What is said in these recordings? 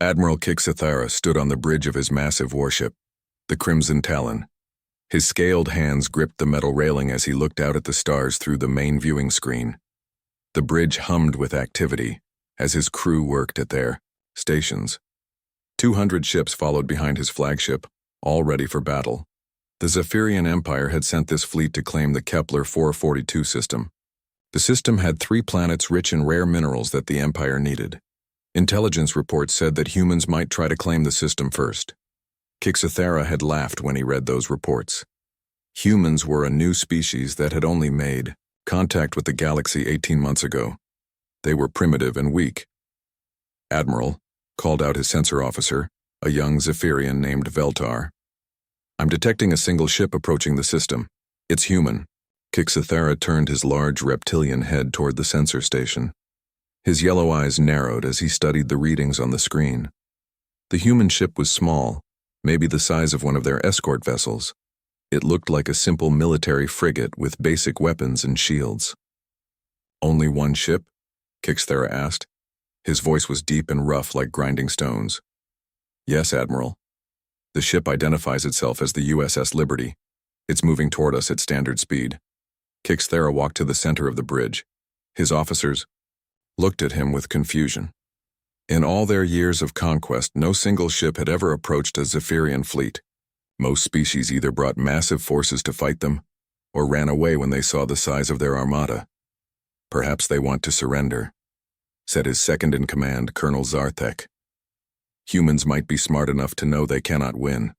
Admiral Kixathara stood on the bridge of his massive warship, the Crimson Talon. His scaled hands gripped the metal railing as he looked out at the stars through the main viewing screen. The bridge hummed with activity as his crew worked at their stations. 200 ships followed behind his flagship, all ready for battle. The Zephyrian Empire had sent this fleet to claim the Kepler 442 system. The system had 3 planets rich in rare minerals that the Empire needed. Intelligence reports said that humans might try to claim the system first. Kixathara had laughed when he read those reports. Humans were a new species that had only made contact with the galaxy 18 months ago. They were primitive and weak. Admiral called out his sensor officer, a young Zephyrian named Veltar. "I'm detecting a single ship approaching the system. It's human." Kixathara turned his large reptilian head toward the sensor station. His yellow eyes narrowed as he studied the readings on the screen. The human ship was small, maybe the size of one of their escort vessels. It looked like a simple military frigate with basic weapons and shields. "Only one ship?" Kixathara asked. His voice was deep and rough like grinding stones. "Yes, Admiral. The ship identifies itself as the USS Liberty. It's moving toward us at standard speed." Kixathara walked to the center of the bridge. His officers looked at him with confusion. In all their years of conquest, no single ship had ever approached a Zephyrian fleet. Most species either brought massive forces to fight them, or ran away when they saw the size of their armada. "Perhaps they want to surrender," said his second-in-command, Colonel Zarthek. "Humans might be smart enough to know they cannot win.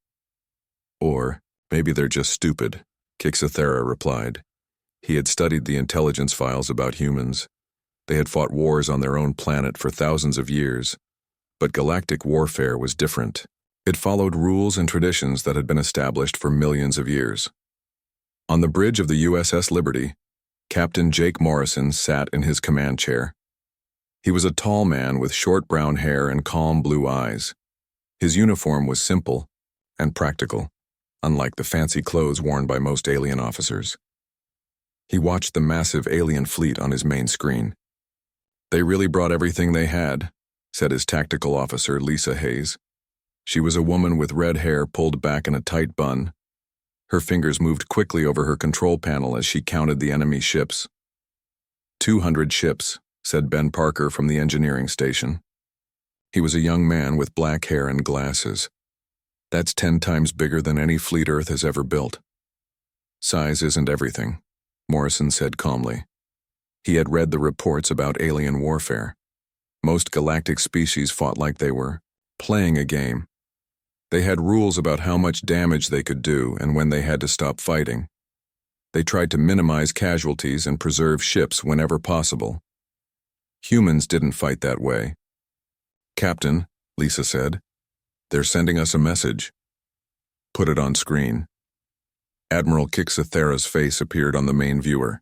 Or maybe they're just stupid," Kixathara replied. He had studied the intelligence files about humans. They had fought wars on their own planet for thousands of years. But galactic warfare was different. It followed rules and traditions that had been established for millions of years. On the bridge of the USS Liberty, Captain Jake Morrison sat in his command chair. He was a tall man with short brown hair and calm blue eyes. His uniform was simple and practical, unlike the fancy clothes worn by most alien officers. He watched the massive alien fleet on his main screen. "They really brought everything they had," said his tactical officer, Lisa Hayes. She was a woman with red hair pulled back in a tight bun. Her fingers moved quickly over her control panel as she counted the enemy ships. 200 ships, said Ben Parker from the engineering station. He was a young man with black hair and glasses. "That's 10 times bigger than any fleet Earth has ever built." "Size isn't everything," Morrison said calmly. He had read the reports about alien warfare. Most galactic species fought like they were playing a game. They had rules about how much damage they could do and when they had to stop fighting. They tried to minimize casualties and preserve ships whenever possible. Humans didn't fight that way. "Captain," Lisa said, "they're sending us a message." "Put it on screen." Admiral Kixathara's face appeared on the main viewer.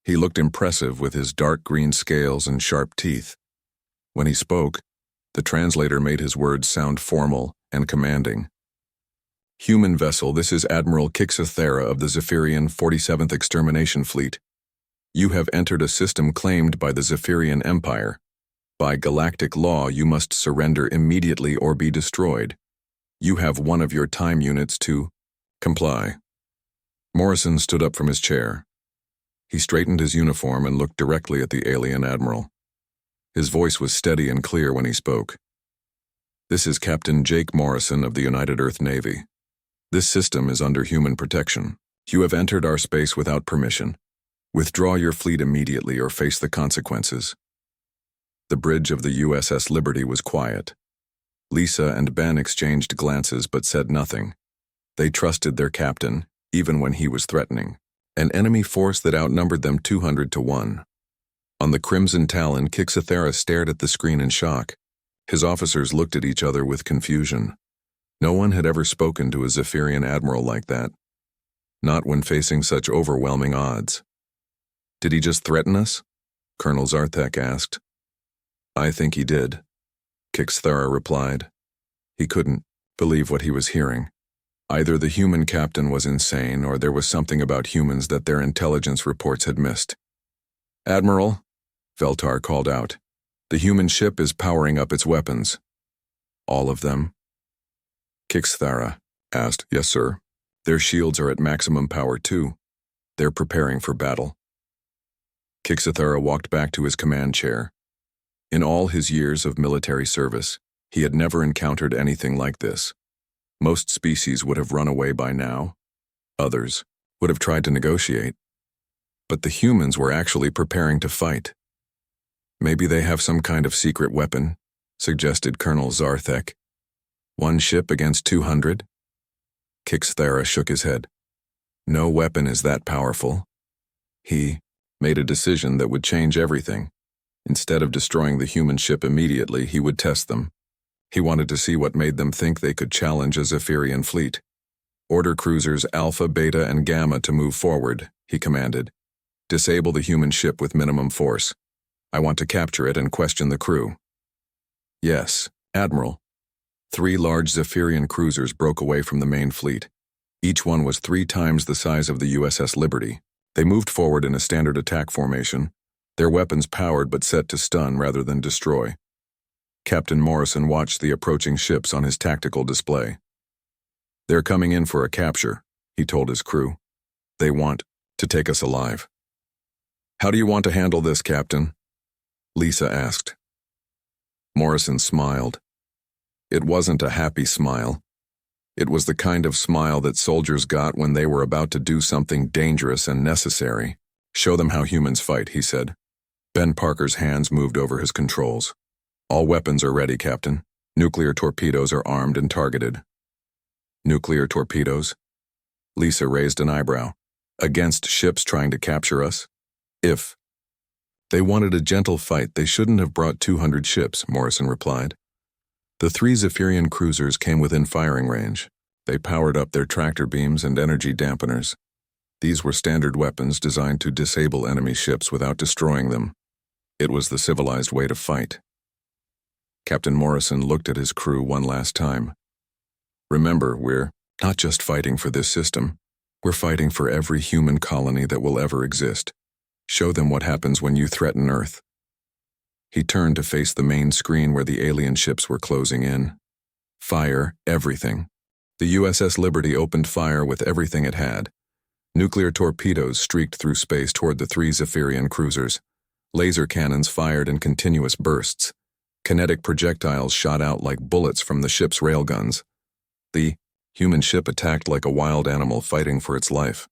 He looked impressive with his dark green scales and sharp teeth. When he spoke, the translator made his words sound formal and commanding. "Human vessel, this is Admiral Kixathara of the Zephyrian 47th Extermination Fleet. You have entered a system claimed by the Zephyrian Empire. By galactic law, you must surrender immediately or be destroyed. You have one of your time units to comply." Morrison stood up from his chair. He straightened his uniform and looked directly at the alien admiral. His voice was steady and clear when he spoke. "This is Captain Jake Morrison of the United Earth Navy. This system is under human protection. You have entered our space without permission. Withdraw your fleet immediately or face the consequences." The bridge of the USS Liberty was quiet. Lisa and Ben exchanged glances but said nothing. They trusted their captain, even when he was threatening. An enemy force that outnumbered them 200 to 1. On the Crimson Talon, Kixathara stared at the screen in shock. His officers looked at each other with confusion. No one had ever spoken to a Zephyrian admiral like that. Not when facing such overwhelming odds. "Did he just threaten us?" Colonel Zarthek asked. "I think he did," Kixathara replied. He couldn't believe what he was hearing. Either the human captain was insane or there was something about humans that their intelligence reports had missed. "Admiral," Veltar called out, "the human ship is powering up its weapons." All of them? Kixthara asked. Yes, sir. Their shields are at maximum power too. They're preparing for battle. Kixthara walked back to his command chair. In all his years of military service, he had never encountered anything like this. Most species would have run away by now. Others would have tried to negotiate. But the humans were actually preparing to fight. Maybe they have some kind of secret weapon, suggested Colonel Zarthek. One ship against 200? Kixthara shook his head. No weapon is that powerful. He made a decision that would change everything. Instead of destroying the human ship immediately, he would test them. He wanted to see what made them think they could challenge a Zephyrian fleet. Order cruisers Alpha, Beta, and Gamma to move forward, he commanded. Disable the human ship with minimum force. I want to capture it and question the crew. Yes, Admiral. 3 large Zephyrian cruisers broke away from the main fleet. Each one was 3 times the size of the USS Liberty. They moved forward in a standard attack formation, their weapons powered but set to stun rather than destroy. Captain Morrison watched the approaching ships on his tactical display. They're coming in for a capture, he told his crew. They want to take us alive. How do you want to handle this, Captain? Lisa asked. Morrison smiled. It wasn't a happy smile. It was the kind of smile that soldiers got when they were about to do something dangerous and necessary. Show them how humans fight, he said. Ben Parker's hands moved over his controls. All weapons are ready, Captain. Nuclear torpedoes are armed and targeted. Nuclear torpedoes? Lisa raised an eyebrow. Against ships trying to capture us? If they wanted a gentle fight, they shouldn't have brought 200 ships, Morrison replied. The 3 Zephyrian cruisers came within firing range. They powered up their tractor beams and energy dampeners. These were standard weapons designed to disable enemy ships without destroying them. It was the civilized way to fight. Captain Morrison looked at his crew one last time. Remember, we're not just fighting for this system. We're fighting for every human colony that will ever exist. Show them what happens when you threaten Earth. He turned to face the main screen where the alien ships were closing in. Fire everything. The USS Liberty opened fire with everything it had. Nuclear torpedoes streaked through space toward the 3 Zephyrian cruisers. Laser cannons fired in continuous bursts. Kinetic projectiles shot out like bullets from the ship's railguns. The human ship attacked like a wild animal fighting for its life.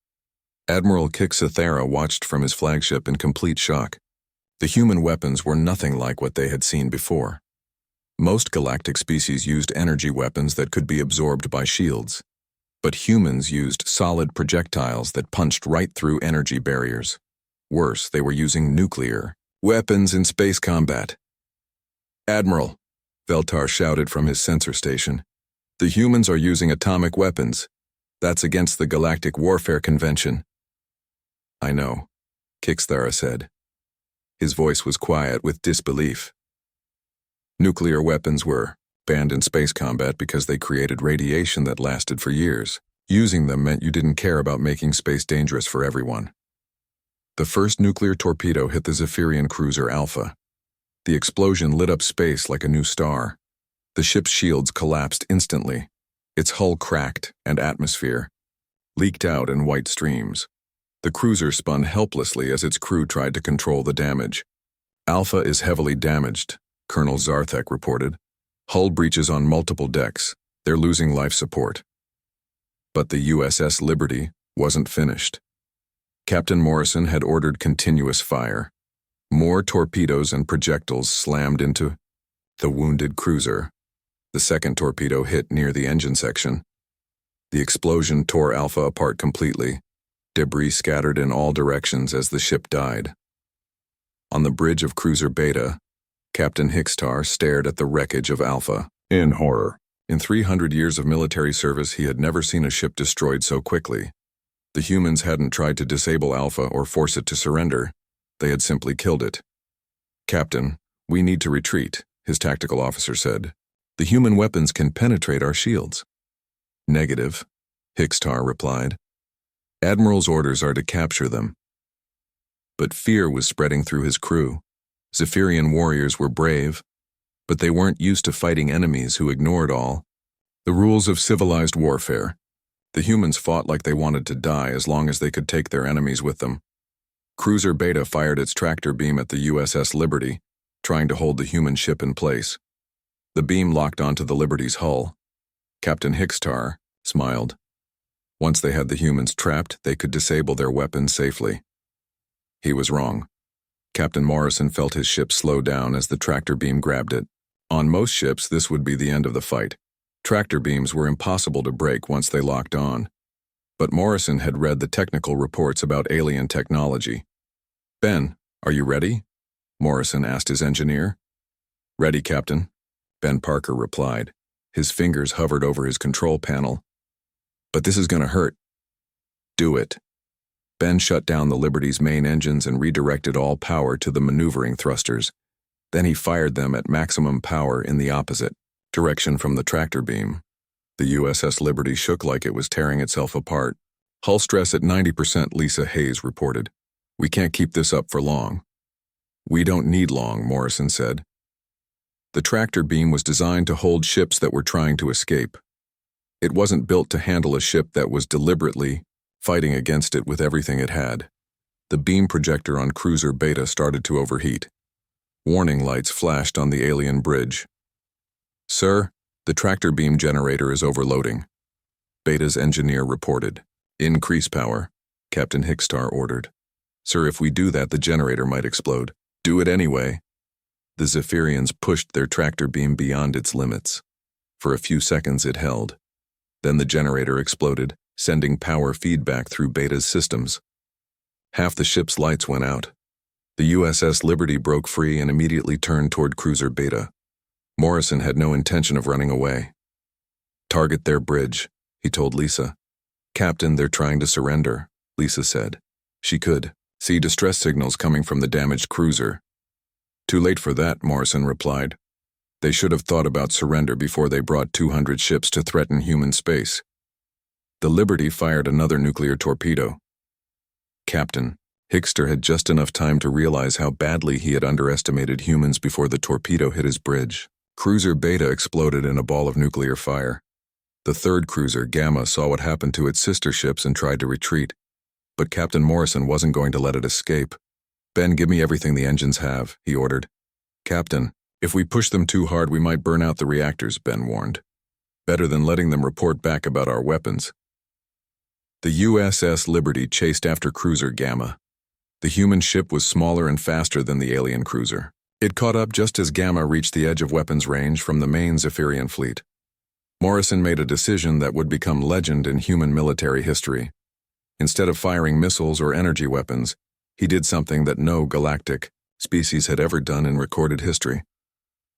Admiral Kixthara watched from his flagship in complete shock. The human weapons were nothing like what they had seen before. Most galactic species used energy weapons that could be absorbed by shields. But humans used solid projectiles that punched right through energy barriers. Worse, they were using nuclear weapons in space combat. Admiral, Veltar shouted from his sensor station. The humans are using atomic weapons. That's against the Galactic Warfare Convention. I know, Kixthara said. His voice was quiet with disbelief. Nuclear weapons were banned in space combat because they created radiation that lasted for years. Using them meant you didn't care about making space dangerous for everyone. The first nuclear torpedo hit the Zephyrian cruiser Alpha. The explosion lit up space like a new star. The ship's shields collapsed instantly. Its hull cracked, and atmosphere leaked out in white streams. The cruiser spun helplessly as its crew tried to control the damage. Alpha is heavily damaged, Colonel Zarthek reported. Hull breaches on multiple decks. They're losing life support. But the USS Liberty wasn't finished. Captain Morrison had ordered continuous fire. More torpedoes and projectiles slammed into the wounded cruiser. The second torpedo hit near the engine section. The explosion tore Alpha apart completely. Debris scattered in all directions as the ship died. On the bridge of cruiser Beta, Captain Hickstar stared at the wreckage of Alpha in horror. In 300 years of military service, he had never seen a ship destroyed so quickly. The humans hadn't tried to disable Alpha or force it to surrender. They had simply killed it. Captain, we need to retreat, his tactical officer said. The human weapons can penetrate our shields. Negative, Hickstar replied. Admiral's orders are to capture them. But fear was spreading through his crew. Zephyrian warriors were brave, But they weren't used to fighting enemies who ignored all the rules of civilized warfare. The humans fought like they wanted to die as long as they could take their enemies with them. Cruiser Beta fired its tractor beam at the USS Liberty, trying to hold the human ship in place. The beam locked onto the Liberty's hull. Captain Hickstar smiled. Once they had the humans trapped, they could disable their weapons safely. He was wrong. Captain Morrison felt his ship slow down as the tractor beam grabbed it. On most ships, this would be the end of the fight. Tractor beams were impossible to break once they locked on. But Morrison had read the technical reports about alien technology. "Ben, are you ready?" Morrison asked his engineer. "Ready, Captain," Ben Parker replied. His fingers hovered over his control panel. "But this is going to hurt." "Do it." Ben shut down the Liberty's main engines and redirected all power to the maneuvering thrusters. Then he fired them at maximum power in the opposite direction from the tractor beam. The USS Liberty shook like it was tearing itself apart. "Hull stress at 90%, Lisa Hayes reported. "We can't keep this up for long." "We don't need long," Morrison said. The tractor beam was designed to hold ships that were trying to escape. It wasn't built to handle a ship that was deliberately fighting against it with everything it had. The beam projector on Cruiser Beta started to overheat. Warning lights flashed on the alien bridge. "Sir, the tractor beam generator is overloading," Beta's engineer reported. "Increase power," Captain Hickstar ordered. "Sir, if we do that, the generator might explode." "Do it anyway." The Zephyrians pushed their tractor beam beyond its limits. For a few seconds it held. Then the generator exploded, sending power feedback through Beta's systems. Half the ship's lights went out. The USS Liberty broke free and immediately turned toward Cruiser Beta. Morrison had no intention of running away. "Target their bridge," he told Lisa. "Captain, they're trying to surrender," Lisa said. She could see distress signals coming from the damaged cruiser. "Too late for that," Morrison replied. "They should have thought about surrender before they brought 200 ships to threaten human space." The Liberty fired another nuclear torpedo. "Captain," Hickster had just enough time to realize how badly he had underestimated humans before the torpedo hit his bridge. Cruiser Beta exploded in a ball of nuclear fire. The third cruiser, Gamma, saw what happened to its sister ships and tried to retreat. But Captain Morrison wasn't going to let it escape. "Ben, give me everything the engines have," he ordered. "Captain, if we push them too hard, we might burn out the reactors," Ben warned. "Better than letting them report back about our weapons." The USS Liberty chased after Cruiser Gamma. The human ship was smaller and faster than the alien cruiser. It caught up just as Gamma reached the edge of weapons range from the main Zephyrian fleet. Morrison made a decision that would become legend in human military history. Instead of firing missiles or energy weapons, he did something that no galactic species had ever done in recorded history.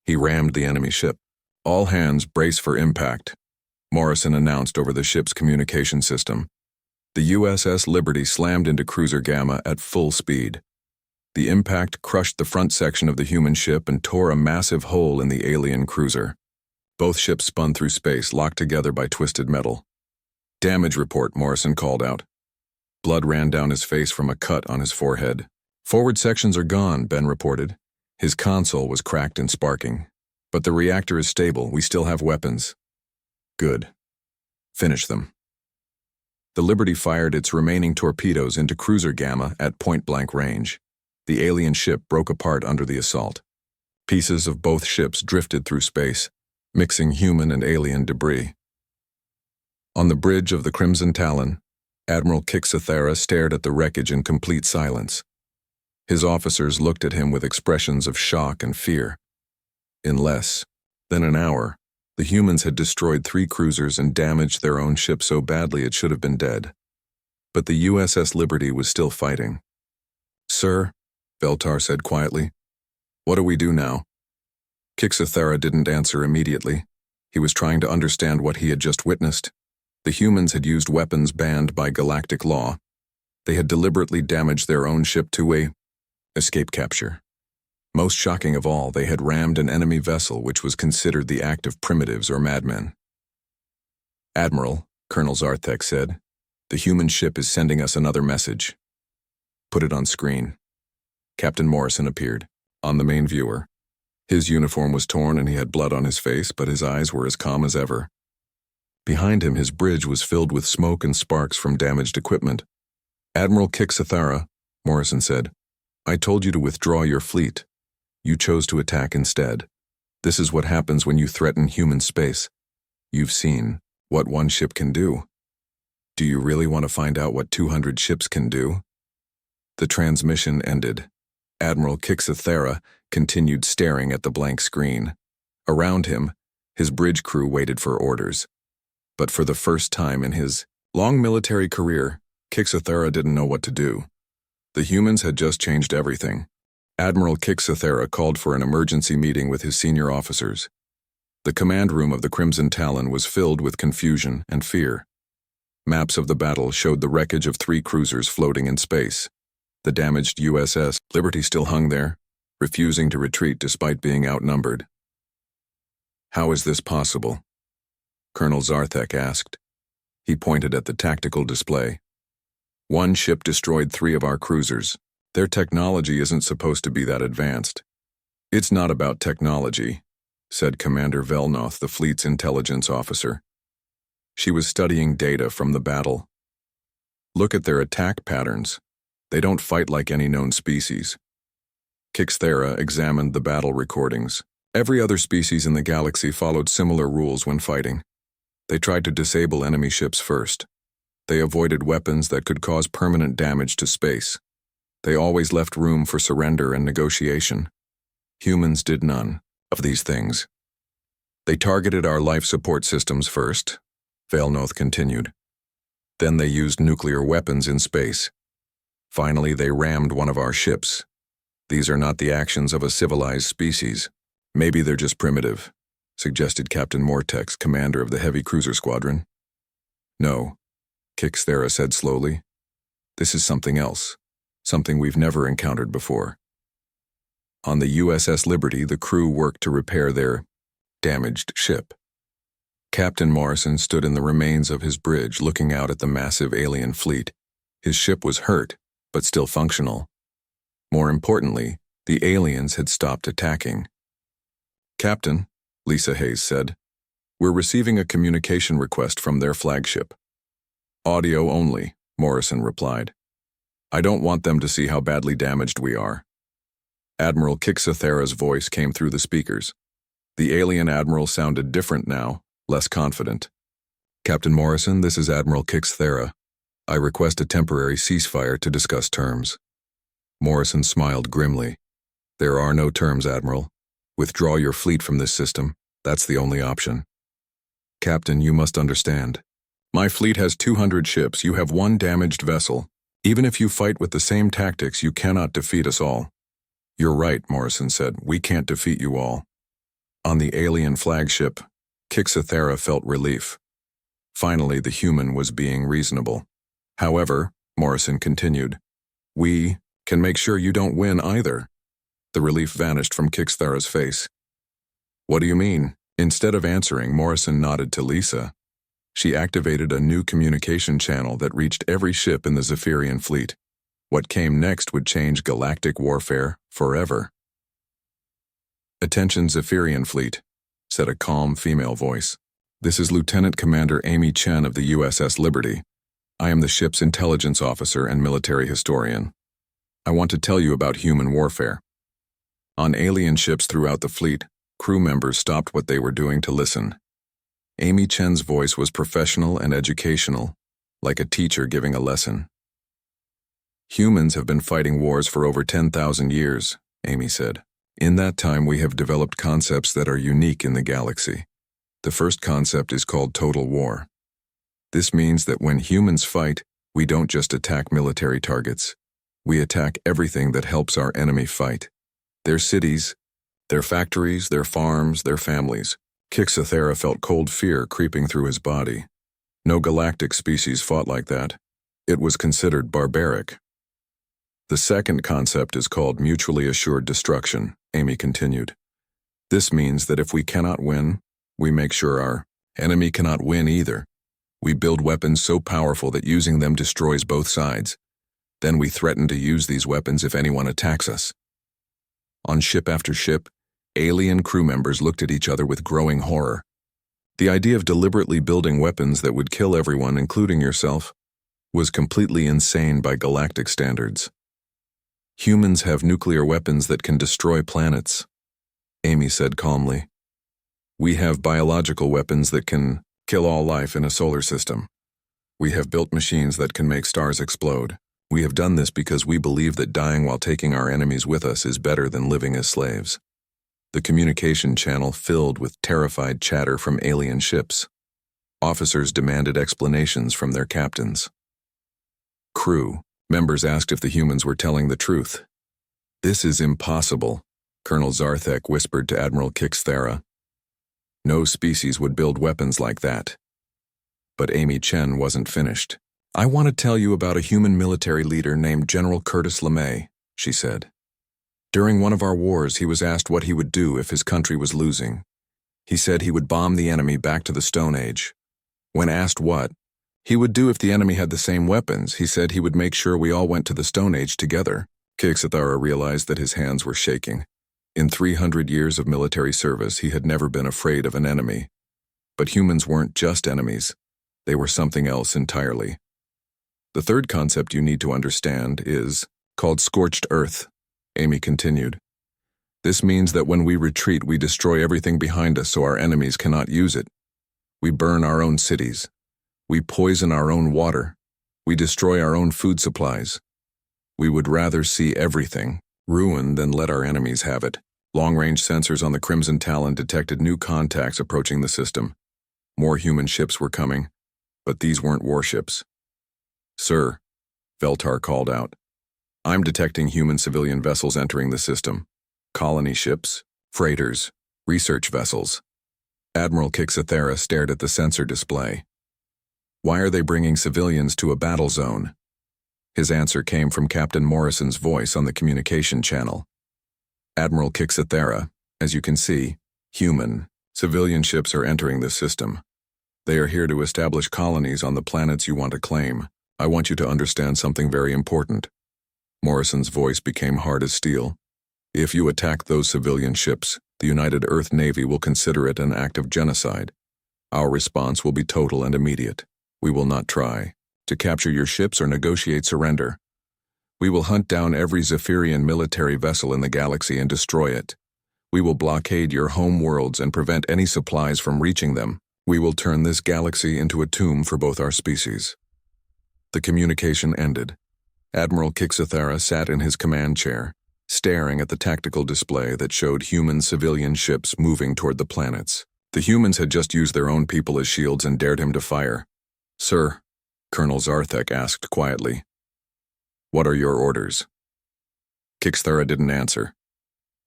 He rammed the enemy ship. "All hands brace for impact," Morrison announced over the ship's communication system. The USS Liberty slammed into Cruiser Gamma at full speed. The impact crushed the front section of the human ship and tore a massive hole in the alien cruiser. Both ships spun through space, locked together by twisted metal. "Damage report," Morrison called out. Blood ran down his face from a cut on his forehead. "Forward sections are gone," Ben reported. His console was cracked and sparking. "But the reactor is stable. We still have weapons." "Good. Finish them." The Liberty fired its remaining torpedoes into Cruiser Gamma at point-blank range. The alien ship broke apart under the assault. Pieces of both ships drifted through space, mixing human and alien debris. On the bridge of the Crimson Talon, Admiral Kixathera stared at the wreckage in complete silence. His officers looked at him with expressions of shock and fear. In less than an hour, the humans had destroyed 3 cruisers and damaged their own ship so badly it should have been dead. But the USS Liberty was still fighting. "Sir," Beltar said quietly, "what do we do now?" Kixathera didn't answer immediately. He was trying to understand what he had just witnessed. The humans had used weapons banned by galactic law. They had deliberately damaged their own ship to escape capture. Most shocking of all, they had rammed an enemy vessel which was considered the act of primitives or madmen. "Admiral," Colonel Zarthek said, "the human ship is sending us another message." "Put it on screen." Captain Morrison appeared, on the main viewer. His uniform was torn and he had blood on his face, but his eyes were as calm as ever. Behind him, his bridge was filled with smoke and sparks from damaged equipment. "Admiral Kixathara," Morrison said, "I told you to withdraw your fleet. You chose to attack instead. This is what happens when you threaten human space. You've seen what one ship can do. Do you really want to find out what 200 ships can do?" The transmission ended. Admiral Kixathara continued staring at the blank screen. Around him, his bridge crew waited for orders. But for the first time in his long military career, Kixathara didn't know what to do. The humans had just changed everything. Admiral Kixathara called for an emergency meeting with his senior officers. The command room of the Crimson Talon was filled with confusion and fear. Maps of the battle showed the wreckage of 3 cruisers floating in space. The damaged USS Liberty still hung there, refusing to retreat despite being outnumbered. "How is this possible?" Colonel Zarthek asked. He pointed at the tactical display. "One ship destroyed 3 of our cruisers. Their technology isn't supposed to be that advanced." "It's not about technology," said Commander Velnoth, the fleet's intelligence officer. She was studying data from the battle. "Look at their attack patterns. They don't fight like any known species." Kixathara examined the battle recordings. Every other species in the galaxy followed similar rules when fighting. They tried to disable enemy ships first. They avoided weapons that could cause permanent damage to space. They always left room for surrender and negotiation. Humans did none of these things. "They targeted our life support systems first," Velnoth continued. "Then they used nuclear weapons in space. Finally, they rammed one of our ships. These are not the actions of a civilized species. Maybe they're just primitive," suggested Captain Mortex, commander of the heavy cruiser squadron. "No," Kixathara said slowly. "This is something else, something we've never encountered before." On the USS Liberty, the crew worked to repair their damaged ship. Captain Morrison stood in the remains of his bridge looking out at the massive alien fleet. His ship was hurt, but still functional. More importantly, the aliens had stopped attacking. "Captain," Lisa Hayes said, "we're receiving a communication request from their flagship." "Audio only," Morrison replied. "I don't want them to see how badly damaged we are." Admiral Kixathara's voice came through the speakers. The alien admiral sounded different now, less confident. "Captain Morrison, this is Admiral Kixathara. I request a temporary ceasefire to discuss terms." Morrison smiled grimly. "There are no terms, Admiral. Withdraw your fleet from this system. That's the only option." "Captain, you must understand. My fleet has 200 ships. You have 1 damaged vessel. Even if you fight with the same tactics, you cannot defeat us all." "You're right," Morrison said. "We can't defeat you all." On the alien flagship, Kixathara felt relief. Finally, the human was being reasonable. "However," Morrison continued, "we can make sure you don't win either." The relief vanished from Kixathara's face. "What do you mean?" Instead of answering, Morrison nodded to Lisa. She activated a new communication channel that reached every ship in the Zephyrian fleet. What came next would change galactic warfare forever. "Attention, Zephyrian fleet," said a calm female voice. "This is Lieutenant Commander Amy Chen of the USS Liberty. I am the ship's intelligence officer and military historian. I want to tell you about human warfare." On alien ships throughout the fleet, crew members stopped what they were doing to listen. Amy Chen's voice was professional and educational, like a teacher giving a lesson. "Humans have been fighting wars for over 10,000 years, Amy said. "In that time, we have developed concepts that are unique in the galaxy. The first concept is called total war. This means that when humans fight, we don't just attack military targets. We attack everything that helps our enemy fight. Their cities, their factories, their farms, their families." Kixathara felt cold fear creeping through his body. No galactic species fought like that. It was considered barbaric. "The second concept is called mutually assured destruction," Amy continued. "This means that if we cannot win, we make sure our enemy cannot win either. We build weapons so powerful that using them destroys both sides. Then we threaten to use these weapons if anyone attacks us." On ship after ship, Alien crew members looked at each other with growing horror. The idea of deliberately building weapons that would kill everyone, including yourself, was completely insane by galactic standards. Humans have nuclear weapons that can destroy planets, Amy said calmly. We have biological weapons that can kill all life in a solar system. We have built machines that can make stars explode. We have done this because we believe that dying while taking our enemies with us is better than living as slaves. The communication channel filled with terrified chatter from alien ships. Officers demanded explanations from their captains. Crew members asked if the humans were telling the truth. This is impossible, Colonel Zarthek whispered to Admiral Kixthera. No species would build weapons like that. But Amy Chen wasn't finished. I want to tell you about a human military leader named General Curtis LeMay, she said. During one of our wars, he was asked what he would do if his country was losing. He said he would bomb the enemy back to the Stone Age. When asked what he would do if the enemy had the same weapons, he said he would make sure we all went to the Stone Age together. Kixthera realized that his hands were shaking. In 300 years of military service, he had never been afraid of an enemy. But humans weren't just enemies. They were something else entirely. The third concept you need to understand is called scorched earth, Amy continued. This means that when we retreat, we destroy everything behind us so our enemies cannot use it. We burn our own cities. We poison our own water. We destroy our own food supplies. We would rather see everything ruined than let our enemies have it. Long-range sensors on the Crimson Talon detected new contacts approaching the system. More human ships were coming, but these weren't warships. Sir, Veltar called out. I'm detecting human civilian vessels entering the system. Colony ships, freighters, research vessels. Admiral Kixthera stared at the sensor display. Why are they bringing civilians to a battle zone? His answer came from Captain Morrison's voice on the communication channel. Admiral Kixthera, as you can see, human, civilian ships are entering this system. They are here to establish colonies on the planets you want to claim. I want you to understand something very important. Morrison's voice became hard as steel. If you attack those civilian ships, the United Earth Navy will consider it an act of genocide. Our response will be total and immediate. We will not try to capture your ships or negotiate surrender. We will hunt down every Zephyrian military vessel in the galaxy and destroy it. We will blockade your home worlds and prevent any supplies from reaching them. We will turn this galaxy into a tomb for both our species. The communication ended. Admiral Kixthera sat in his command chair, staring at the tactical display that showed human civilian ships moving toward the planets. The humans had just used their own people as shields and dared him to fire. Sir, Colonel Zarthek asked quietly. What are your orders? Kixthera didn't answer.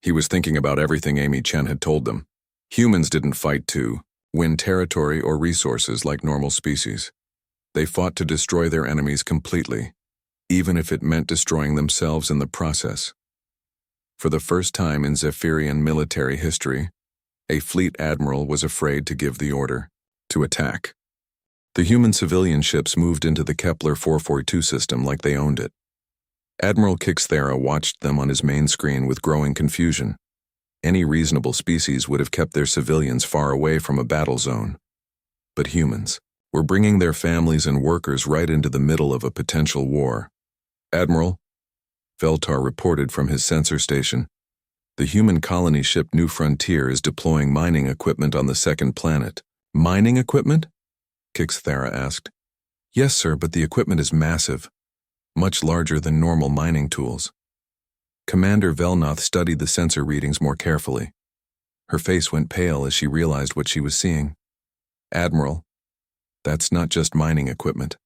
He was thinking about everything Amy Chen had told them. Humans didn't fight to win territory or resources like normal species. They fought to destroy their enemies completely, even if it meant destroying themselves in the process. For the first time in Zephyrian military history, a fleet admiral was afraid to give the order to attack. The human civilian ships moved into the Kepler 442 system like they owned it. Admiral Kixthera watched them on his main screen with growing confusion. Any reasonable species would have kept their civilians far away from a battle zone. But humans were bringing their families and workers right into the middle of a potential war. Admiral, Veltar reported from his sensor station. The human colony ship New Frontier is deploying mining equipment on the second planet. Mining equipment? Kixthera asked. Yes, sir, but the equipment is massive, much larger than normal mining tools. Commander Velnoth studied the sensor readings more carefully. Her face went pale as she realized what she was seeing. Admiral, that's not just mining equipment.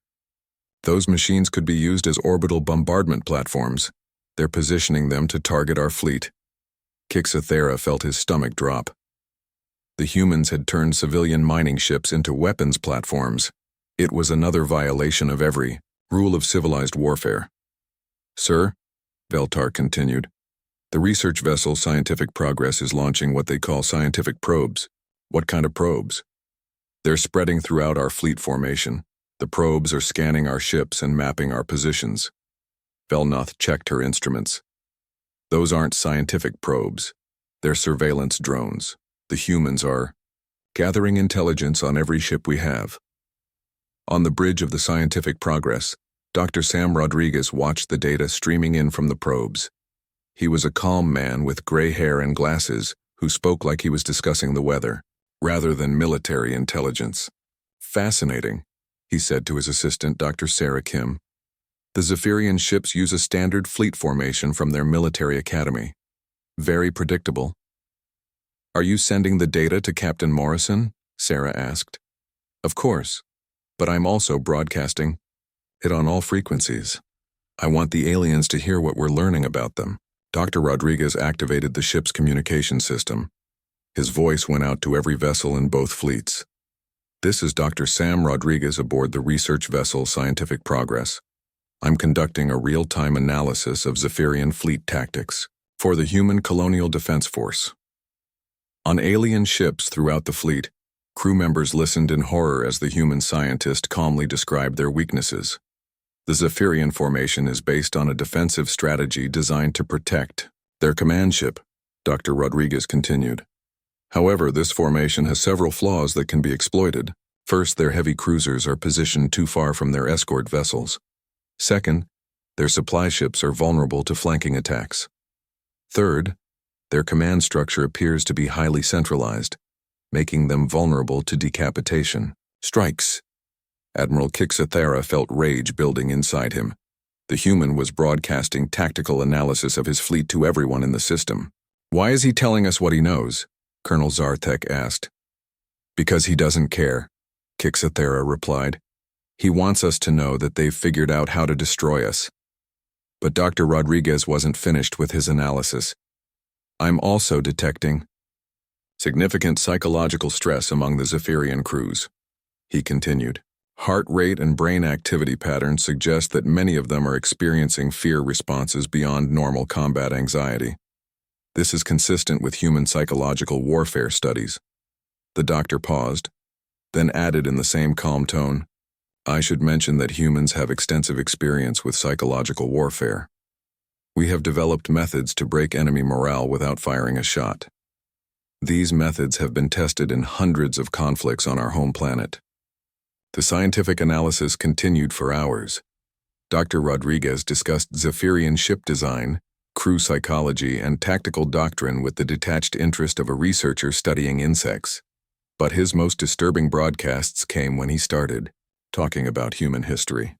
Those machines could be used as orbital bombardment platforms. They're positioning them to target our fleet. Kixthera felt his stomach drop. The humans had turned civilian mining ships into weapons platforms. It was another violation of every rule of civilized warfare. Sir, Veltar continued, the research vessel Scientific Progress is launching what they call scientific probes. What kind of probes? They're spreading throughout our fleet formation. The probes are scanning our ships and mapping our positions. Velnoth checked her instruments. Those aren't scientific probes. They're surveillance drones. The humans are gathering intelligence on every ship we have. On the bridge of the scientific progress, Dr. Sam Rodriguez watched the data streaming in from the probes. He was a calm man with gray hair and glasses who spoke like he was discussing the weather, rather than military intelligence. Fascinating, he said to his assistant, Dr. Sarah Kim. The Zephyrian ships use a standard fleet formation from their military academy. Very predictable. Are you sending the data to Captain Morrison? Sarah asked. Of course, but I'm also broadcasting it on all frequencies. I want the aliens to hear what we're learning about them. Dr. Rodriguez activated the ship's communication system. His voice went out to every vessel in both fleets. This is Dr. Sam Rodriguez aboard the research vessel Scientific Progress. I'm conducting a real-time analysis of Zephyrian fleet tactics for the Human Colonial Defense Force. On alien ships throughout the fleet, crew members listened in horror as the human scientist calmly described their weaknesses. The Zephyrian formation is based on a defensive strategy designed to protect their command ship, Dr. Rodriguez continued. However, this formation has several flaws that can be exploited. First, their heavy cruisers are positioned too far from their escort vessels. Second, their supply ships are vulnerable to flanking attacks. Third, their command structure appears to be highly centralized, making them vulnerable to decapitation strikes. Admiral Kixathera felt rage building inside him. The human was broadcasting tactical analysis of his fleet to everyone in the system. Why is he telling us what he knows? Colonel Zartek asked. Because he doesn't care, Kixathera replied. He wants us to know that they've figured out how to destroy us. But Dr. Rodriguez wasn't finished with his analysis. I'm also detecting significant psychological stress among the Zephyrian crews, he continued. Heart rate and brain activity patterns suggest that many of them are experiencing fear responses beyond normal combat anxiety. This is consistent with human psychological warfare studies. The doctor paused, then added in the same calm tone, I should mention that humans have extensive experience with psychological warfare. We have developed methods to break enemy morale without firing a shot. These methods have been tested in hundreds of conflicts on our home planet. The scientific analysis continued for hours. Dr. Rodriguez discussed Zephyrian ship design, crew psychology, and tactical doctrine with the detached interest of a researcher studying insects. But his most disturbing broadcasts came when he started talking about human history.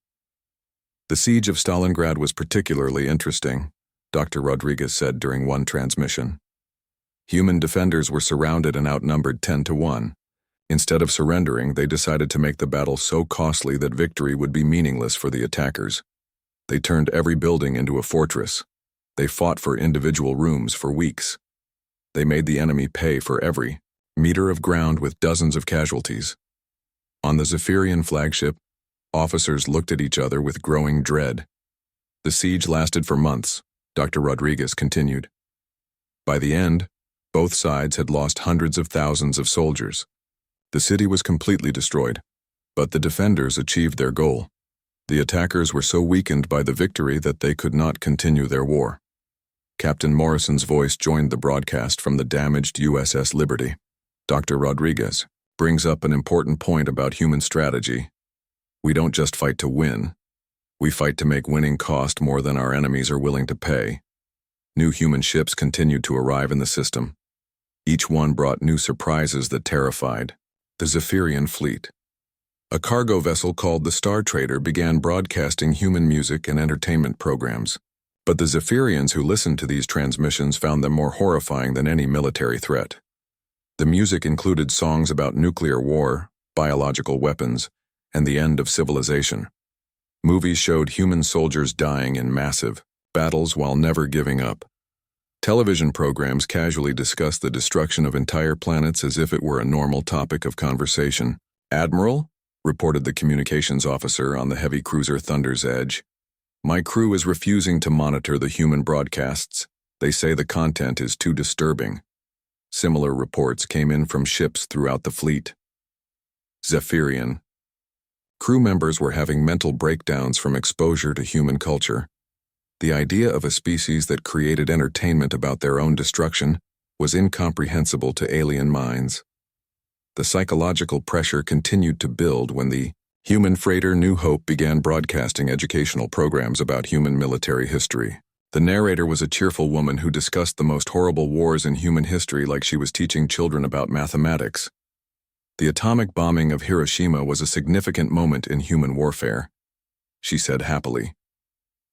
The siege of Stalingrad was particularly interesting, Dr. Rodriguez said during one transmission. Human defenders were surrounded and outnumbered 10-1. Instead of surrendering, they decided to make the battle so costly that victory would be meaningless for the attackers. They turned every building into a fortress. They fought for individual rooms for weeks. They made the enemy pay for every meter of ground with dozens of casualties. On the Zephyrian flagship, officers looked at each other with growing dread. The siege lasted for months, Dr. Rodriguez continued. By the end, both sides had lost hundreds of thousands of soldiers. The city was completely destroyed, but the defenders achieved their goal. The attackers were so weakened by the victory that they could not continue their war. Captain Morrison's voice joined the broadcast from the damaged USS Liberty. Dr. Rodriguez brings up an important point about human strategy. We don't just fight to win. We fight to make winning cost more than our enemies are willing to pay. New human ships continued to arrive in the system. Each one brought new surprises that terrified the Zephyrian fleet. A cargo vessel called the Star Trader began broadcasting human music and entertainment programs. But the Zephyrians who listened to these transmissions found them more horrifying than any military threat. The music included songs about nuclear war, biological weapons, and the end of civilization. Movies showed human soldiers dying in massive battles while never giving up. Television programs casually discussed the destruction of entire planets as if it were a normal topic of conversation. Admiral, reported the communications officer on the heavy cruiser Thunder's Edge, my crew is refusing to monitor the human broadcasts. They say the content is too disturbing. Similar reports came in from ships throughout the fleet. Zephyrian. Crew members were having mental breakdowns from exposure to human culture. The idea of a species that created entertainment about their own destruction was incomprehensible to alien minds. The psychological pressure continued to build when the human freighter New Hope began broadcasting educational programs about human military history. The narrator was a cheerful woman who discussed the most horrible wars in human history like she was teaching children about mathematics. The atomic bombing of Hiroshima was a significant moment in human warfare, she said happily.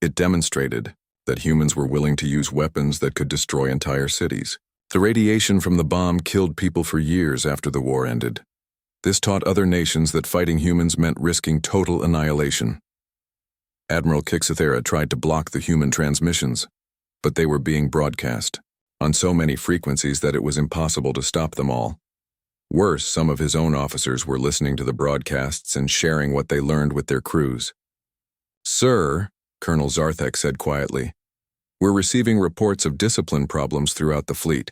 It demonstrated that humans were willing to use weapons that could destroy entire cities. The radiation from the bomb killed people for years after the war ended. This taught other nations that fighting humans meant risking total annihilation. Admiral Kixathera tried to block the human transmissions, but they were being broadcast on so many frequencies that it was impossible to stop them all. Worse, some of his own officers were listening to the broadcasts and sharing what they learned with their crews. "Sir," Colonel Zarthek said quietly, "we're receiving reports of discipline problems throughout the fleet.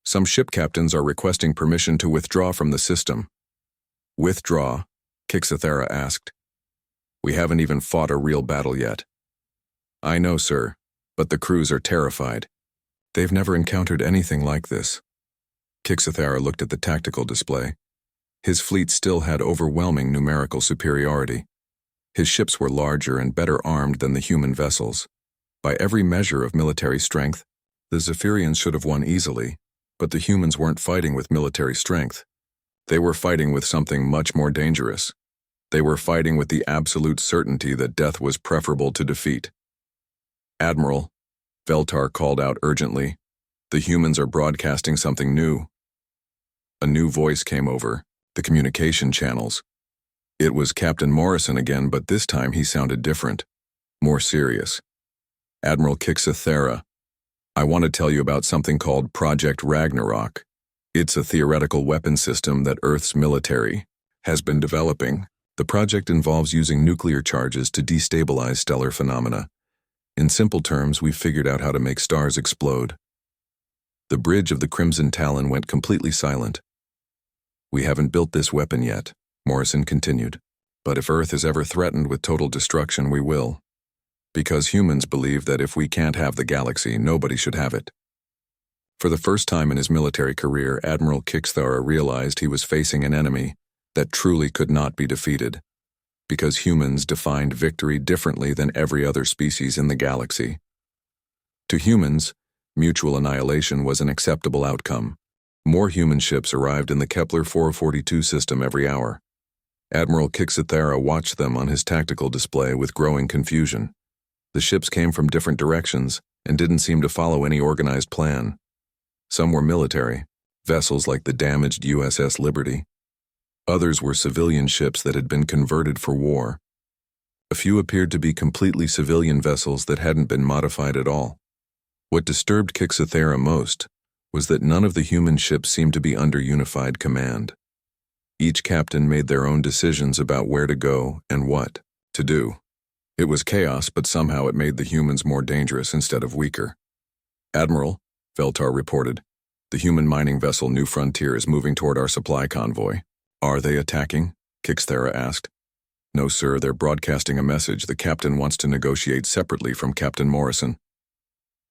Some ship captains are requesting permission to withdraw from the system." "Withdraw?" Kixathera asked. "We haven't even fought a real battle yet." "I know, sir, but the crews are terrified. They've never encountered anything like this." Kixathera looked at the tactical display. His fleet still had overwhelming numerical superiority. His ships were larger and better armed than the human vessels. By every measure of military strength, the Zephyrians should have won easily, but the humans weren't fighting with military strength. They were fighting with something much more dangerous. They were fighting with the absolute certainty that death was preferable to defeat. "Admiral," Veltar called out urgently, "the humans are broadcasting something new." A new voice came over the communication channels. It was Captain Morrison again, but this time he sounded different, more serious. "Admiral Kixathera, I want to tell you about something called Project Ragnarok. It's a theoretical weapon system that Earth's military has been developing. The project involves using nuclear charges to destabilize stellar phenomena. In simple terms, we've figured out how to make stars explode." The bridge of the Crimson Talon went completely silent. "We haven't built this weapon yet," Morrison continued, "but if Earth is ever threatened with total destruction, we will. Because humans believe that if we can't have the galaxy, nobody should have it." For the first time in his military career, Admiral Kixathera realized he was facing an enemy that truly could not be defeated, because humans defined victory differently than every other species in the galaxy. To humans, mutual annihilation was an acceptable outcome. More human ships arrived in the Kepler 442 system every hour. Admiral Kixathera watched them on his tactical display with growing confusion. The ships came from different directions and didn't seem to follow any organized plan. Some were military, vessels like the damaged USS Liberty. Others were civilian ships that had been converted for war. A few appeared to be completely civilian vessels that hadn't been modified at all. What disturbed Kixathera most was that none of the human ships seemed to be under unified command. Each captain made their own decisions about where to go and what to do. It was chaos, but somehow it made the humans more dangerous instead of weaker. "Admiral," Veltar reported, "the human mining vessel New Frontier is moving toward our supply convoy." "Are they attacking?" Kixathera asked. "No, sir, they're broadcasting a message. The captain wants to negotiate separately from Captain Morrison."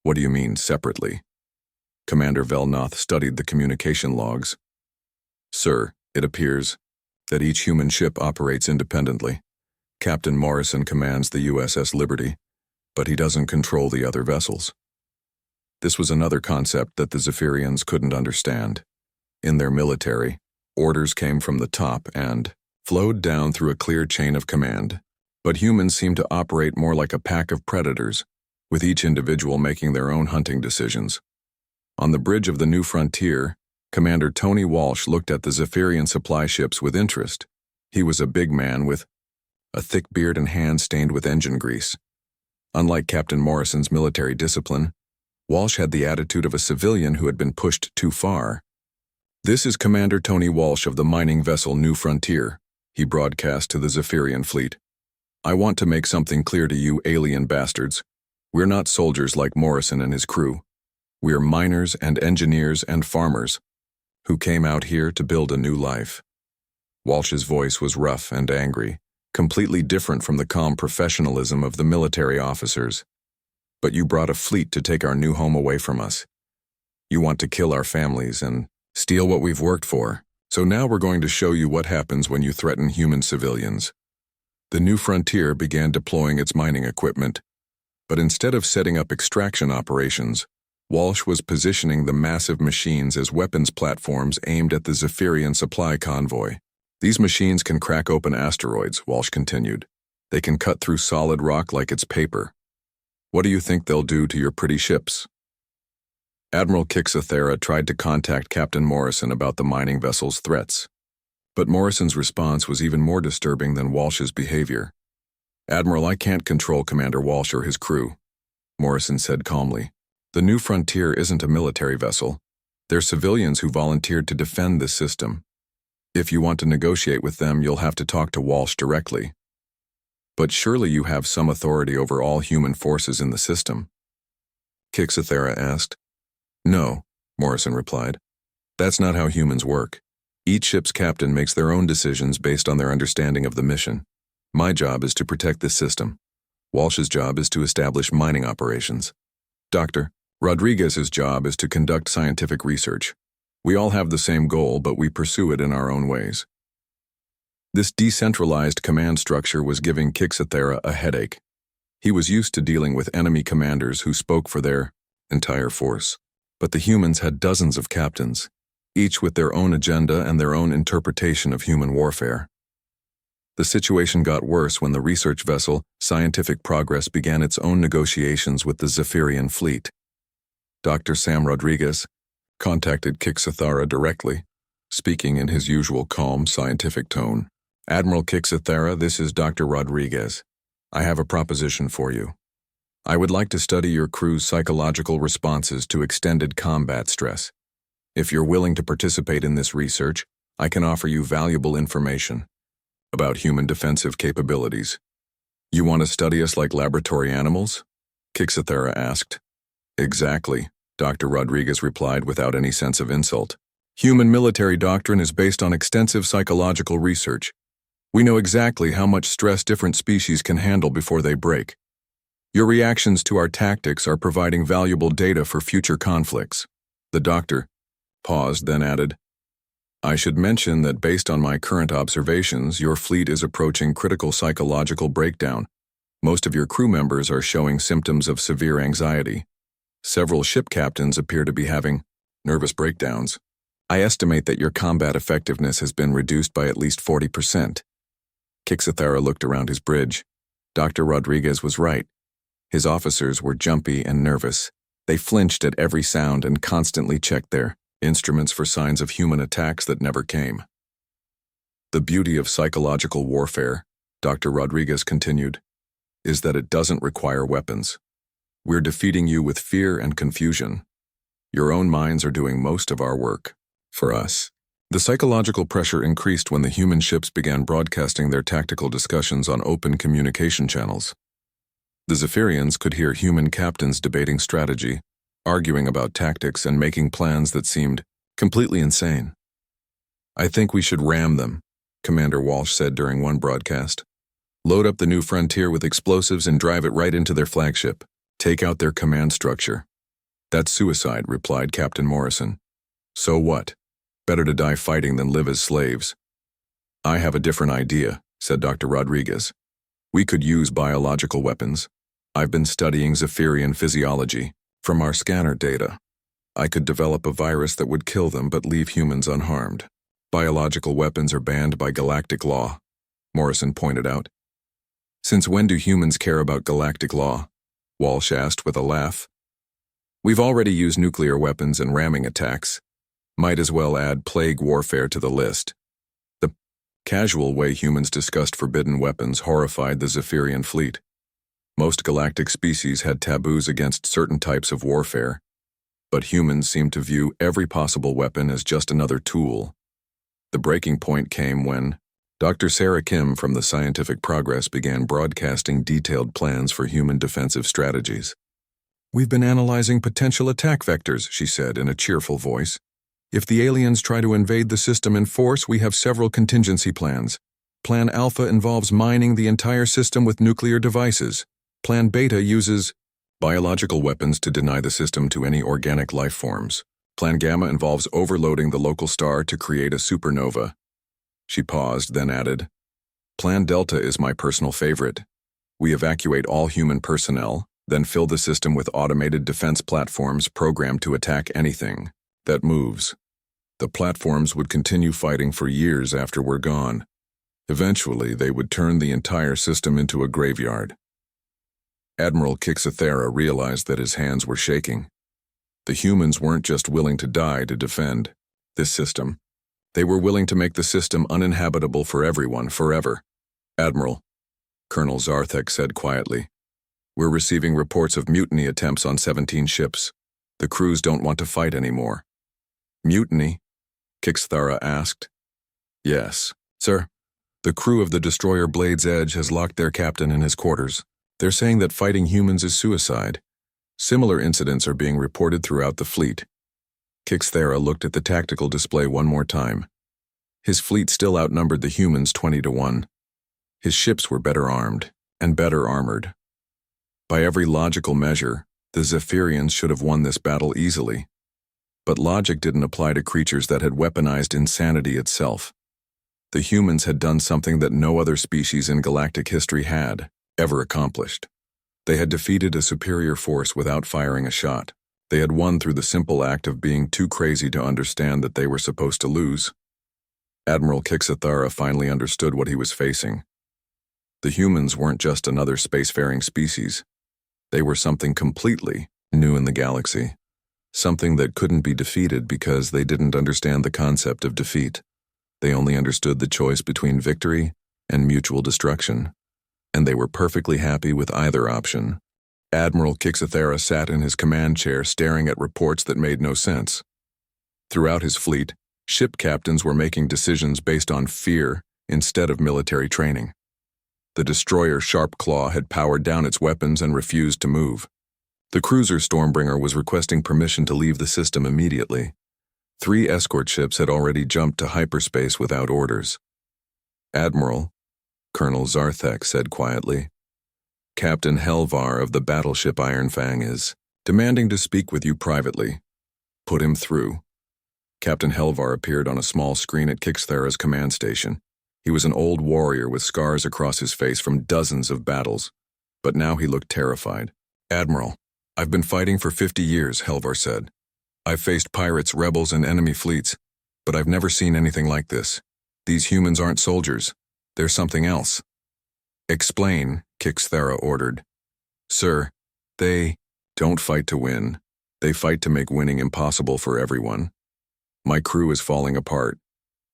"What do you mean, separately?" Commander Velnoth studied the communication logs. "Sir, it appears that each human ship operates independently. Captain Morrison commands the USS Liberty, but he doesn't control the other vessels." This was another concept that the Zephyrians couldn't understand. In their military, orders came from the top and flowed down through a clear chain of command. But humans seemed to operate more like a pack of predators, with each individual making their own hunting decisions. On the bridge of the New Frontier, Commander Tony Walsh looked at the Zephyrian supply ships with interest. He was a big man with a thick beard and hands stained with engine grease. Unlike Captain Morrison's military discipline, Walsh had the attitude of a civilian who had been pushed too far. "This is Commander Tony Walsh of the mining vessel New Frontier," he broadcast to the Zephyrian fleet. "I want to make something clear to you alien bastards. We're not soldiers like Morrison and his crew. We're miners and engineers and farmers who came out here to build a new life." Walsh's voice was rough and angry, completely different from the calm professionalism of the military officers. "But you brought a fleet to take our new home away from us. You want to kill our families and steal what we've worked for. So now we're going to show you what happens when you threaten human civilians. The New Frontier began deploying its mining equipment, but instead of setting up extraction operations, Walsh was positioning the massive machines as weapons platforms aimed at the Zephyrian supply convoy. These machines can crack open asteroids, Walsh continued. They can cut through solid rock like it's paper. What do you think they'll do to your pretty ships? Admiral Kixathera tried to contact Captain Morrison about the mining vessel's threats, but Morrison's response was even more disturbing than Walsh's behavior. Admiral, I can't control Commander Walsh or his crew, Morrison said calmly. The New Frontier isn't a military vessel. They're civilians who volunteered to defend this system. If you want to negotiate with them, you'll have to talk to Walsh directly. But surely you have some authority over all human forces in the system? Kixathera asked. No, Morrison replied. That's not how humans work. Each ship's captain makes their own decisions based on their understanding of the mission. My job is to protect this system. Walsh's job is to establish mining operations. Dr. Rodriguez's job is to conduct scientific research. We all have the same goal, but we pursue it in our own ways. This decentralized command structure was giving Kixathera a headache. He was used to dealing with enemy commanders who spoke for their entire force. But the humans had dozens of captains, each with their own agenda and their own interpretation of human warfare. The situation got worse when the research vessel Scientific Progress began its own negotiations with the Zephyrian fleet. Dr. Sam Rodriguez contacted Kixathera directly, speaking in his usual calm, scientific tone. Admiral Kixathera, this is Dr. Rodriguez. I have a proposition for you. I would like to study your crew's psychological responses to extended combat stress. If you're willing to participate in this research, I can offer you valuable information about human defensive capabilities. You want to study us like laboratory animals? Kixathera asked. Exactly, Dr. Rodriguez replied without any sense of insult. Human military doctrine is based on extensive psychological research. We know exactly how much stress different species can handle before they break. Your reactions to our tactics are providing valuable data for future conflicts. The doctor paused, then added, I should mention that based on my current observations, your fleet is approaching critical psychological breakdown. Most of your crew members are showing symptoms of severe anxiety. Several ship captains appear to be having nervous breakdowns. I estimate that your combat effectiveness has been reduced by at least 40%. Kixathera looked around his bridge. Dr. Rodriguez was right. His officers were jumpy and nervous. They flinched at every sound and constantly checked their instruments for signs of human attacks that never came. The beauty of psychological warfare, Dr. Rodriguez continued, is that it doesn't require weapons. We're defeating you with fear and confusion. Your own minds are doing most of our work for us. The psychological pressure increased when the human ships began broadcasting their tactical discussions on open communication channels. The Zephyrians could hear human captains debating strategy, arguing about tactics, and making plans that seemed completely insane. I think we should ram them, Commander Walsh said during one broadcast. Load up the New Frontier with explosives and drive it right into their flagship. Take out their command structure. That's suicide, replied Captain Morrison. So what? Better to die fighting than live as slaves. I have a different idea, said Dr. Rodriguez. We could use biological weapons. I've been studying Zephyrian physiology. From our scanner data, I could develop a virus that would kill them but leave humans unharmed. Biological weapons are banned by galactic law, Morrison pointed out. Since when do humans care about galactic law? Walsh asked with a laugh. We've already used nuclear weapons and ramming attacks. Might as well add plague warfare to the list. The casual way humans discussed forbidden weapons horrified the Zephyrian fleet. Most galactic species had taboos against certain types of warfare, but humans seemed to view every possible weapon as just another tool. The breaking point came when Dr. Sarah Kim from the Scientific Progress began broadcasting detailed plans for human defensive strategies. We've been analyzing potential attack vectors, she said in a cheerful voice. If the aliens try to invade the system in force, we have several contingency plans. Plan Alpha involves mining the entire system with nuclear devices. Plan Beta uses biological weapons to deny the system to any organic life forms. Plan Gamma involves overloading the local star to create a supernova. She paused, then added, Plan Delta is my personal favorite. We evacuate all human personnel, then fill the system with automated defense platforms programmed to attack anything that moves. The platforms would continue fighting for years after we're gone. Eventually, they would turn the entire system into a graveyard. Admiral Kixathera realized that his hands were shaking. The humans weren't just willing to die to defend this system. They were willing to make the system uninhabitable for everyone, forever. Admiral, Colonel Zarthek said quietly, we're receiving reports of mutiny attempts on 17 ships. The crews don't want to fight anymore. Mutiny? Kixathera asked. Yes, sir. The crew of the destroyer Blade's Edge has locked their captain in his quarters. They're saying that fighting humans is suicide. Similar incidents are being reported throughout the fleet. Kixathera looked at the tactical display one more time. His fleet still outnumbered the humans 20-1. His ships were better armed and better armored. By every logical measure, the Zephyrians should have won this battle easily. But logic didn't apply to creatures that had weaponized insanity itself. The humans had done something that no other species in galactic history had ever accomplished. They had defeated a superior force without firing a shot. They had won through the simple act of being too crazy to understand that they were supposed to lose. Admiral Kixathera finally understood what he was facing. The humans weren't just another spacefaring species. They were something completely new in the galaxy. Something that couldn't be defeated because they didn't understand the concept of defeat. They only understood the choice between victory and mutual destruction. And they were perfectly happy with either option. Admiral Kixathera sat in his command chair staring at reports that made no sense. Throughout his fleet, ship captains were making decisions based on fear instead of military training. The destroyer Sharp Claw had powered down its weapons and refused to move. The cruiser Stormbringer was requesting permission to leave the system immediately. 3 escort ships had already jumped to hyperspace without orders. Admiral, Colonel Zarthek said quietly, Captain Helvar of the battleship Ironfang is demanding to speak with you privately. Put him through. Captain Helvar appeared on a small screen at Kixathera's command station. He was an old warrior with scars across his face from dozens of battles, but now he looked terrified. Admiral, I've been fighting for 50 years, Helvar said. I've faced pirates, rebels, and enemy fleets, but I've never seen anything like this. These humans aren't soldiers. They're something else. Explain, Kixathera ordered. Sir, they don't fight to win. They fight to make winning impossible for everyone. My crew is falling apart.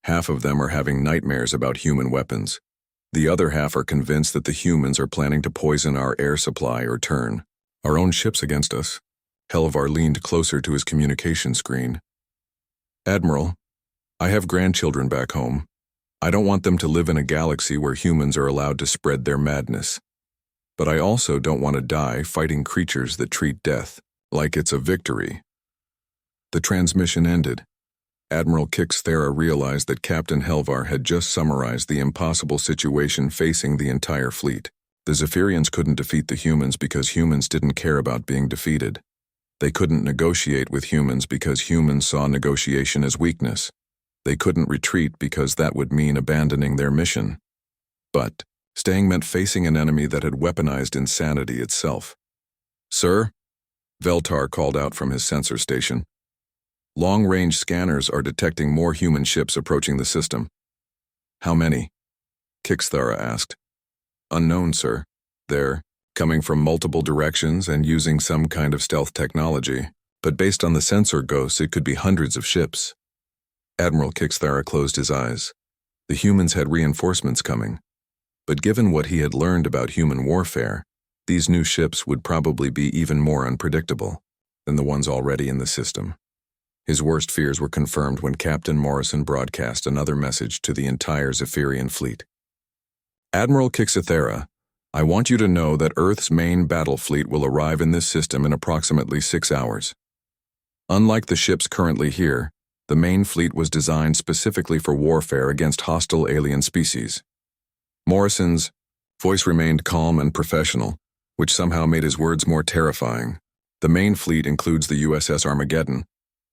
Half of them are having nightmares about human weapons. The other half are convinced that the humans are planning to poison our air supply or turn our own ships against us. Helvar leaned closer to his communication screen. Admiral, I have grandchildren back home. I don't want them to live in a galaxy where humans are allowed to spread their madness. But I also don't want to die fighting creatures that treat death like it's a victory. The transmission ended. Admiral Kixathera realized that Captain Helvar had just summarized the impossible situation facing the entire fleet. The Zephyrians couldn't defeat the humans because humans didn't care about being defeated. They couldn't negotiate with humans because humans saw negotiation as weakness. They couldn't retreat because that would mean abandoning their mission. But staying meant facing an enemy that had weaponized insanity itself. Sir? Veltar called out from his sensor station. Long-range scanners are detecting more human ships approaching the system. How many? Kixathera asked. Unknown, sir. They're coming from multiple directions and using some kind of stealth technology, but based on the sensor ghosts, it could be hundreds of ships. Admiral Kixathera closed his eyes. The humans had reinforcements coming. But given what he had learned about human warfare, these new ships would probably be even more unpredictable than the ones already in the system. His worst fears were confirmed when Captain Morrison broadcast another message to the entire Zephyrian fleet. Admiral Kixathera, I want you to know that Earth's main battle fleet will arrive in this system in approximately 6 hours. Unlike the ships currently here, the main fleet was designed specifically for warfare against hostile alien species. Morrison's voice remained calm and professional, which somehow made his words more terrifying. The main fleet includes the USS Armageddon,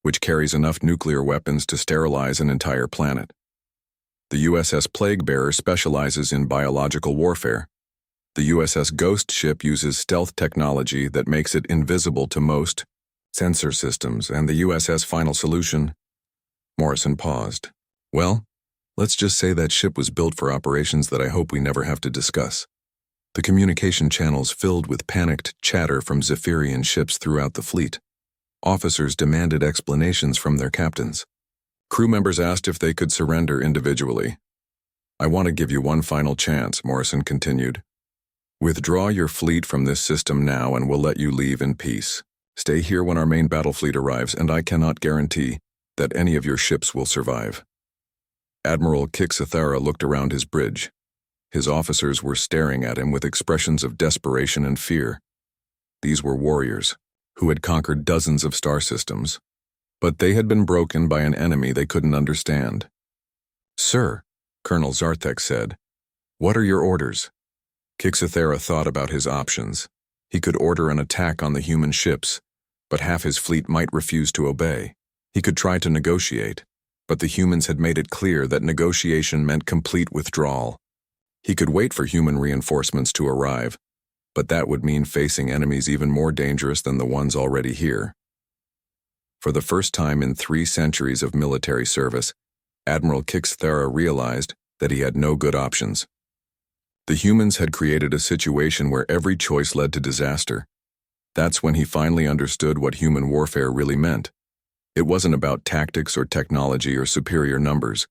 which carries enough nuclear weapons to sterilize an entire planet. The USS Plaguebearer specializes in biological warfare. The USS Ghost ship uses stealth technology that makes it invisible to most sensor systems, and the USS Final Solution. Morrison paused. Well, let's just say that ship was built for operations that I hope we never have to discuss. The communication channels filled with panicked chatter from Zephyrian ships throughout the fleet. Officers demanded explanations from their captains. Crew members asked if they could surrender individually. I want to give you one final chance, Morrison continued. Withdraw your fleet from this system now and we'll let you leave in peace. Stay here when our main battle fleet arrives, and I cannot guarantee that any of your ships will survive. Admiral Kixathara looked around his bridge. His officers were staring at him with expressions of desperation and fear. These were warriors who had conquered dozens of star systems, but they had been broken by an enemy they couldn't understand. Sir, Colonel Zarthek said, what are your orders? Kixathara thought about his options. He could order an attack on the human ships, but half his fleet might refuse to obey. He could try to negotiate, but the humans had made it clear that negotiation meant complete withdrawal. He could wait for human reinforcements to arrive, but that would mean facing enemies even more dangerous than the ones already here. For the first time in 3 centuries of military service, Admiral Kixathara realized that he had no good options. The humans had created a situation where every choice led to disaster. That's when he finally understood what human warfare really meant. It wasn't about tactics or technology or superior numbers.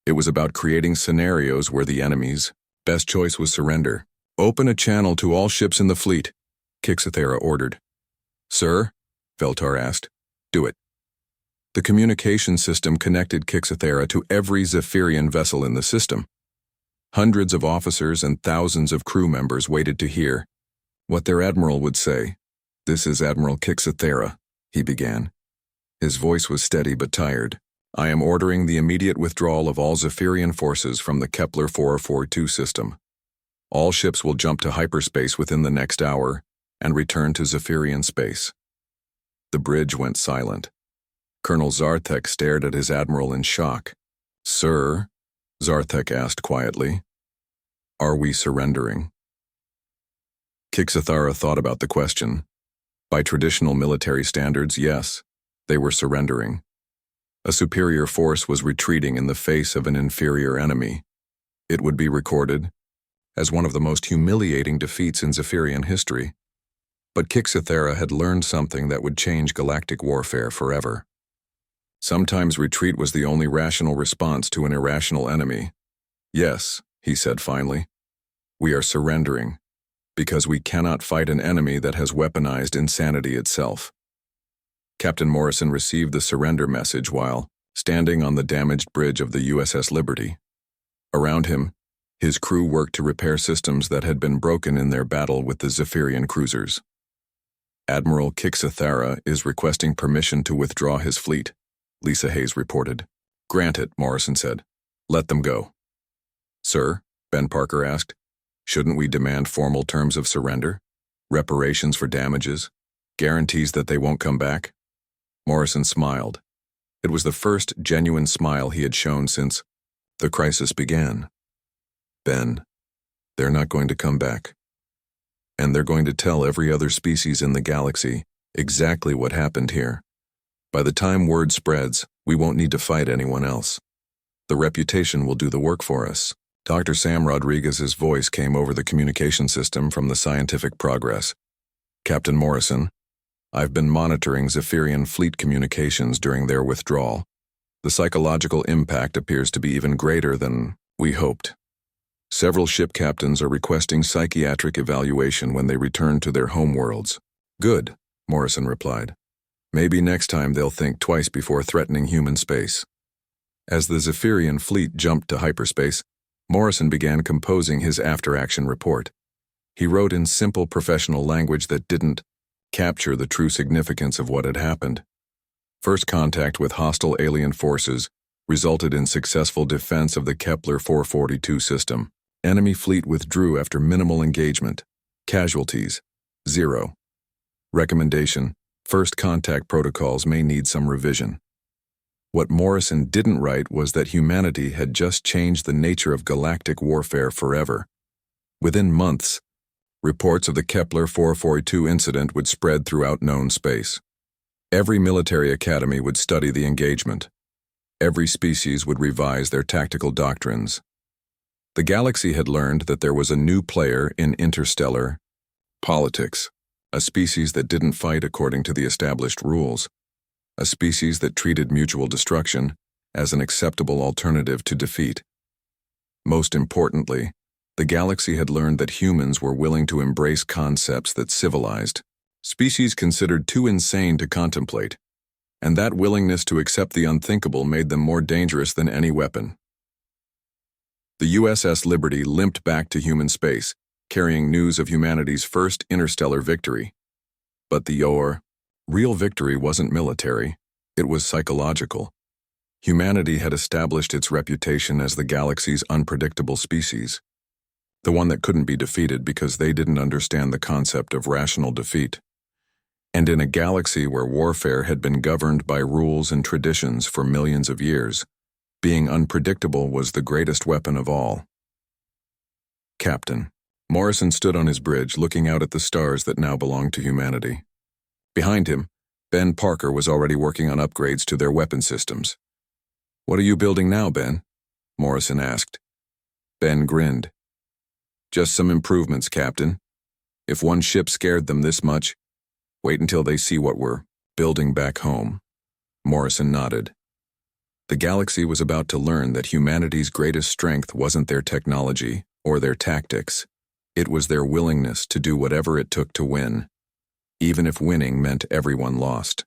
It was about creating scenarios where the enemy's best choice was surrender. Open a channel to all ships in the fleet, Kixathara ordered. Sir? Veltar asked. Do it. The communication system connected Kixathara to every Zephyrian vessel in the system. Hundreds of officers and thousands of crew members waited to hear what their admiral would say. This is Admiral Kixathara, he began. His voice was steady but tired. I am ordering the immediate withdrawal of all Zephyrian forces from the Kepler 442 system. All ships will jump to hyperspace within the next hour and return to Zephyrian space. The bridge went silent. Colonel Zarthek stared at his admiral in shock. Sir, Zarthek asked quietly, are we surrendering? Kixathara thought about the question. By traditional military standards, yes, they were surrendering. A superior force was retreating in the face of an inferior enemy. It would be recorded as one of the most humiliating defeats in Zephyrian history. But Kixathara had learned something that would change galactic warfare forever. Sometimes retreat was the only rational response to an irrational enemy. Yes, he said finally, we are surrendering, because we cannot fight an enemy that has weaponized insanity itself. Captain Morrison received the surrender message while standing on the damaged bridge of the USS Liberty. Around him, his crew worked to repair systems that had been broken in their battle with the Zephyrian cruisers. Admiral Kixathara is requesting permission to withdraw his fleet, Lisa Hayes reported. Grant it, Morrison said. Let them go. Sir, Ben Parker asked, shouldn't we demand formal terms of surrender? Reparations for damages? Guarantees that they won't come back? Morrison smiled. It was the first genuine smile he had shown since the crisis began. Ben, they're not going to come back. And they're going to tell every other species in the galaxy exactly what happened here. By the time word spreads, we won't need to fight anyone else. The reputation will do the work for us. Dr. Sam Rodriguez's voice came over the communication system from the Scientific Progress. Captain Morrison, I've been monitoring Zephyrian fleet communications during their withdrawal. The psychological impact appears to be even greater than we hoped. Several ship captains are requesting psychiatric evaluation when they return to their homeworlds. Good, Morrison replied. Maybe next time they'll think twice before threatening human space. As the Zephyrian fleet jumped to hyperspace, Morrison began composing his after-action report. He wrote in simple professional language that didn't capture the true significance of what had happened. First contact with hostile alien forces resulted in successful defense of the Kepler 442 system. Enemy fleet withdrew after minimal engagement. Casualties, 0. Recommendation, First contact protocols may need some revision. What Morrison didn't write was that humanity had just changed the nature of galactic warfare forever. Within months, reports of the Kepler 442 incident would spread throughout known space. Every military academy would study the engagement. Every species would revise their tactical doctrines. The galaxy had learned that there was a new player in interstellar politics, a species that didn't fight according to the established rules, a species that treated mutual destruction as an acceptable alternative to defeat. Most importantly, the galaxy had learned that humans were willing to embrace concepts that civilized species considered too insane to contemplate, and that willingness to accept the unthinkable made them more dangerous than any weapon. The USS Liberty limped back to human space, carrying news of humanity's first interstellar victory. But the real victory wasn't military, it was psychological. Humanity had established its reputation as the galaxy's unpredictable species, the one that couldn't be defeated because they didn't understand the concept of rational defeat. And in a galaxy where warfare had been governed by rules and traditions for millions of years, being unpredictable was the greatest weapon of all. Captain. Morrison stood on his bridge looking out at the stars that now belonged to humanity. Behind him, Ben Parker was already working on upgrades to their weapon systems. "What are you building now, Ben?" Morrison asked. Ben grinned. "Just some improvements, Captain. If one ship scared them this much, wait until they see what we're building back home." Morrison nodded. The galaxy was about to learn that humanity's greatest strength wasn't their technology or their tactics. It was their willingness to do whatever it took to win, even if winning meant everyone lost.